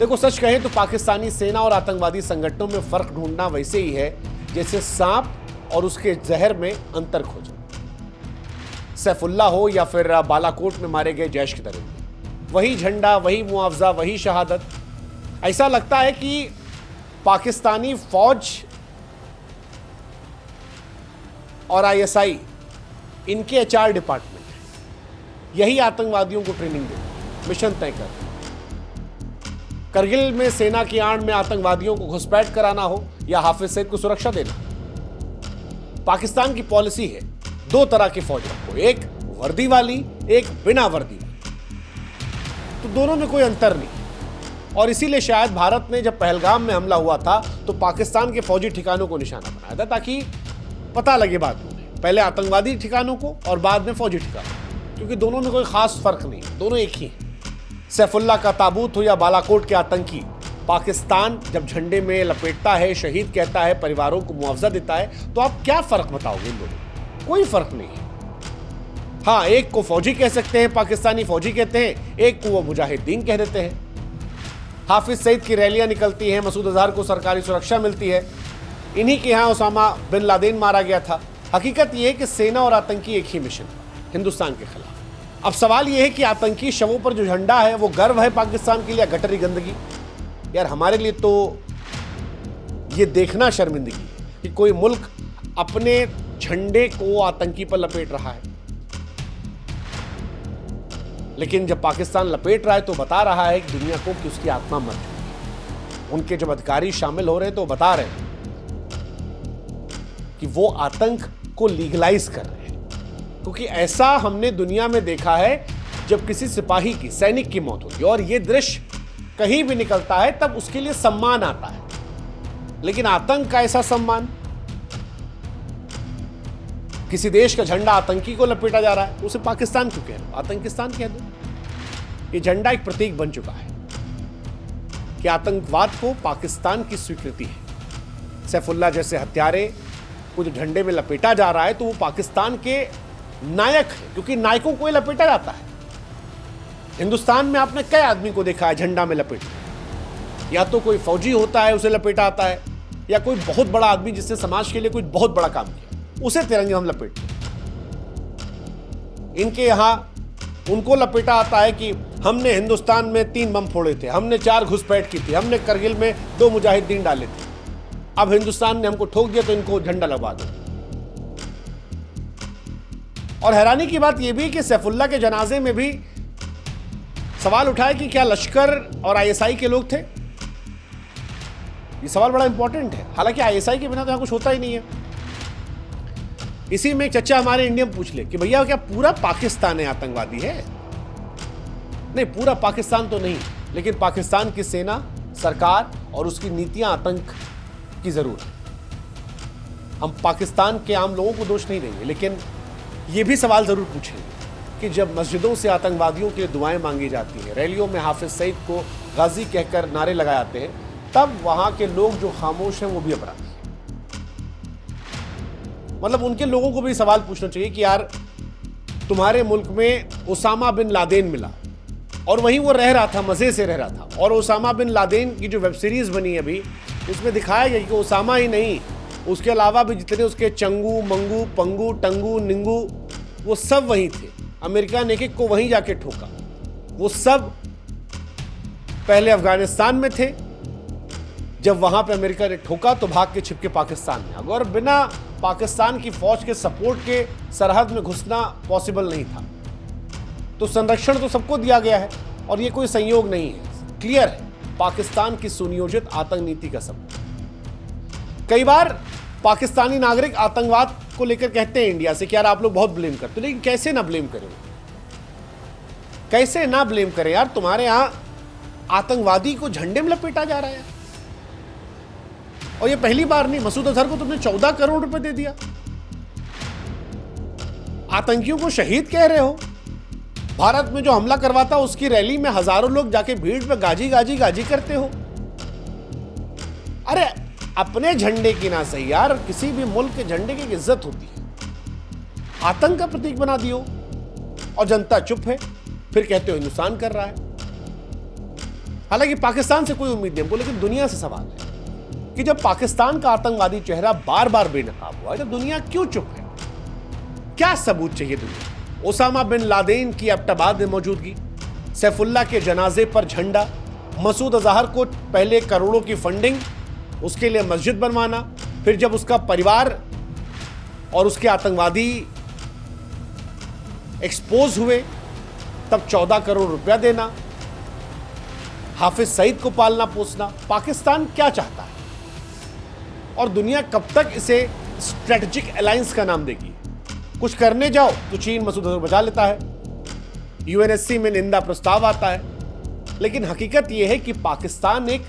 देखो, सच कहें तो पाकिस्तानी सेना और आतंकवादी संगठनों में फर्क ढूंढना वैसे ही है जैसे सांप और उसके जहर में अंतर खोजना। सैफुल्ला हो या फिर बालाकोट में मारे गए जैश के दरिंदे, वही झंडा, वही मुआवजा, वही शहादत। ऐसा लगता है कि पाकिस्तानी फौज और आईएसआई, इनके एचआर डिपार्टमेंट है, यही आतंकवादियों को ट्रेनिंग देते, मिशन तय करते। करगिल में सेना की आड़ में आतंकवादियों को घुसपैठ कराना हो या हाफिज सईद को सुरक्षा देना, पाकिस्तान की पॉलिसी है दो तरह की फौज रखो, एक वर्दी वाली, एक बिना वर्दी वाली। तो दोनों में कोई अंतर नहीं। और इसीलिए शायद भारत ने जब पहलगाम में हमला हुआ था तो पाकिस्तान के फौजी ठिकानों को निशाना बनाया था, ताकि पता लगे बाद में, पहले आतंकवादी ठिकानों को और बाद में फौजी ठिकानों, क्योंकि दोनों में कोई खास फर्क नहीं, दोनों एक ही हैं। सैफुल्ला का ताबूत हो या बालाकोट के आतंकी, पाकिस्तान जब झंडे में लपेटता है, शहीद कहता है, परिवारों को मुआवजा देता है, तो आप क्या फर्क बताओगे इन दोनों? कोई फर्क नहीं है। हाँ, एक को फौजी कह सकते हैं, पाकिस्तानी फौजी कहते हैं, एक को वो मुजाहिदीन कह देते हैं। हाफिज सईद की रैलियां निकलती हैं, मसूद अजहर को सरकारी सुरक्षा मिलती है, इन्हीं के यहाँ उसामा बिन लादेन मारा गया था। हकीकत यह है कि सेना और आतंकी एक ही मिशन पर, हिंदुस्तान के खिलाफ। अब सवाल यह है कि आतंकी शवों पर जो झंडा है वो गर्व है पाकिस्तान के लिए, गटरी गंदगी? यार, हमारे लिए तो ये देखना शर्मिंदगी है कि कोई मुल्क अपने झंडे को आतंकी पर लपेट रहा है। लेकिन जब पाकिस्तान लपेट रहा है तो बता रहा है कि दुनिया को कि उसकी आत्मा मर चुकी है। उनके जब अधिकारी शामिल हो रहे हैं तो बता रहे हैं कि वो आतंक को लीगलाइज कर रहे हैं, क्योंकि ऐसा हमने दुनिया में देखा है जब किसी सिपाही की, सैनिक की मौत होती है और ये दृश्य कहीं भी निकलता है तब उसके लिए सम्मान आता है। लेकिन आतंक का ऐसा सम्मान, किसी देश का झंडा आतंकी को लपेटा जा रहा है, उसे पाकिस्तान क्यों कह दो, आतंकिस्तान कह दो। ये झंडा एक प्रतीक बन चुका है कि आतंकवाद को पाकिस्तान की स्वीकृति है। सैफुल्ला जैसे हत्यारे को जो झंडे में लपेटा जा रहा है तो वो पाकिस्तान के नायक है, क्योंकि नायकों को लपेटा जाता है। हिंदुस्तान में आपने कई आदमी को देखा है झंडा में लपेटा, या तो कोई फौजी होता है उसे लपेटा आता है, या कोई बहुत बड़ा आदमी जिसने समाज के लिए कुछ बहुत बड़ा काम किया, उसे तिरंगे हम लपेटते। इनके यहां उनको लपेटा आता है कि हमने हिंदुस्तान में 3 बम फोड़े थे, हमने 4 घुसपैठ की थी, हमने करगिल में 2 मुजाहिदीन डाले थे, अब हिंदुस्तान ने हमको ठोक दिया तो इनको झंडा लगवा दो। और हैरानी की बात यह भी कि सैफुल्ला के जनाजे में भी सवाल उठाया कि क्या लश्कर और आईएसआई के लोग थे। ये सवाल बड़ा इंपॉर्टेंट है, हालांकि आईएसआई के बिना तो यहां कुछ होता ही नहीं है। इसी में एक चच्चा हमारे इंडिया में पूछ ले कि भैया क्या पूरा पाकिस्तान है आतंकवादी है? नहीं, पूरा पाकिस्तान तो नहीं, लेकिन पाकिस्तान की सेना, सरकार और उसकी नीतियां आतंक की जरूर है। हम पाकिस्तान के आम लोगों को दोष नहीं देंगे, लेकिन यह भी सवाल जरूर पूछेंगे कि जब मस्जिदों से आतंकवादियों के लिए दुआएं मांगी जाती हैं, रैलियों में हाफिज सईद को गाजी कहकर नारे लगाए जाते हैं, तब वहां के लोग जो खामोश हैं वो भी अपराधी हैं। मतलब उनके लोगों को भी सवाल पूछना चाहिए कि यार, तुम्हारे मुल्क में ओसामा बिन लादेन मिला और वहीं वो रह रहा था, मजे से रह रहा था, और ओसामा बिन लादेन की जो वेब सीरीज बनी है अभी, उसमें दिखाया गया कि ओसामा ही नहीं, उसके अलावा भी जितने उसके चंगू, मंगू, पंगू, टंगू, निंगू, वो सब वहीं थे। अमेरिका ने एक को वहीं जाके ठोका। वो सब पहले अफगानिस्तान में थे, जब वहां पे अमेरिका ने ठोका तो भाग के छिपके पाकिस्तान में आ गए, और बिना पाकिस्तान की फौज के सपोर्ट के सरहद में घुसना पॉसिबल नहीं था। तो संरक्षण तो सबको दिया गया है, और ये कोई संयोग नहीं है, क्लियर है, पाकिस्तान की सुनियोजित आतंक नीति का सबूत। कई बार पाकिस्तानी नागरिक आतंकवाद को लेकर कहते हैं इंडिया से कि यार आप लोग बहुत ब्लेम करते हो, लेकिन कैसे ना ब्लेम करें, कैसे ना ब्लेम करें यार? तुम्हारे यहां आतंकवादी को झंडे में लपेटा जा रहा है, और ये पहली बार नहीं। मसूद अजहर को तुमने 14 करोड़ रुपए दे दिया, आतंकियों को शहीद कह रहे हो। भारत में जो हमला करवाता उसकी रैली में हजारों लोग जाके भीड़ में गाजी गाजी गाजी करते हो। अरे अपने झंडे की ना सही यार, किसी भी मुल्क के झंडे की इज्जत होती है, आतंक का प्रतीक बना दियो और जनता चुप है, फिर कहते हो हिंदुस्तान कर रहा है। हालांकि पाकिस्तान से कोई उम्मीद नहीं हमको, लेकिन दुनिया से सवाल है कि जब पाकिस्तान का आतंकवादी चेहरा बार बार बेनकाब हुआ है तो दुनिया क्यों चुप है? क्या सबूत चाहिए दुनिया? ओसामा बिन लादेन की एबटाबाद में मौजूदगी, सैफुल्लाह के जनाजे पर झंडा, मसूद अजहर को पहले करोड़ों की फंडिंग, उसके लिए मस्जिद बनवाना, फिर जब उसका परिवार और उसके आतंकवादी एक्सपोज हुए तब 14 करोड़ रुपया देना, हाफिज सईद को पालना पोसना। पाकिस्तान क्या चाहता है और दुनिया कब तक इसे स्ट्रेटेजिक अलायंस का नाम देगी? कुछ करने जाओ तो चीन मसूद अजहर बचा लेता है, यूएनएससी में निंदा प्रस्ताव आता है, लेकिन हकीकत यह है कि पाकिस्तान एक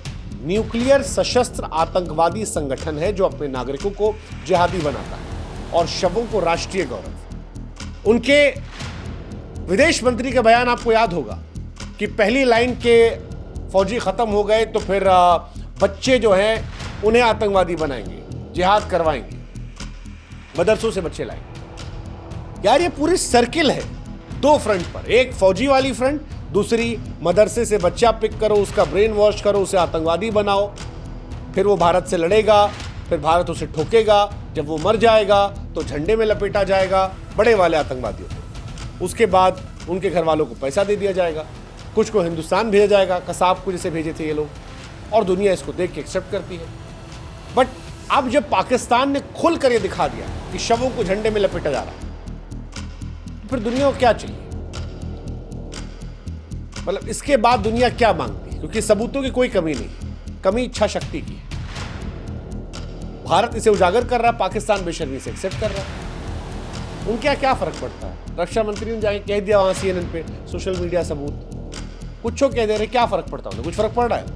न्यूक्लियर सशस्त्र आतंकवादी संगठन है जो अपने नागरिकों को जिहादी बनाता है और शवों को राष्ट्रीय गौरव। उनके विदेश मंत्री का बयान आपको याद होगा कि पहली लाइन के फौजी खत्म हो गए तो फिर बच्चे जो हैं उन्हें आतंकवादी बनाएंगे, जिहाद करवाएंगे, मदरसों से बच्चे लाएंगे। यार ये पूरी सर्किल है दो फ्रंट पर, एक फौजी वाली फ्रंट, दूसरी मदरसे से बच्चा पिक करो, उसका ब्रेन वॉश करो, उसे आतंकवादी बनाओ, फिर वो भारत से लड़ेगा, फिर भारत उसे ठोकेगा, जब वो मर जाएगा तो झंडे में लपेटा जाएगा बड़े वाले आतंकवादियों को, उसके बाद उनके घर वालों को पैसा दे दिया जाएगा, कुछ को हिंदुस्तान भेजा जाएगा, कसाब को जैसे भेजे थे ये लोग, और दुनिया इसको देख के एक्सेप्ट करती है। बट अब जब पाकिस्तान ने खुल कर ये दिखा दिया कि शवों को झंडे में लपेटा जा रहा है, फिर दुनिया को क्या चाहिए? मतलब इसके बाद दुनिया क्या मांगती है? क्योंकि सबूतों की कोई कमी नहीं, कमी इच्छा शक्ति की है। भारत इसे उजागर कर रहा है, पाकिस्तान बेशर्मी से एक्सेप्ट कर रहा है। उनके क्या फर्क पड़ता है? रक्षा मंत्री ने जाके कह दिया वहां CNN पे, सोशल मीडिया सबूत, कुछ कह दे रहे, क्या फर्क पड़ता है उन्हें? कुछ फर्क पड़ रहा है?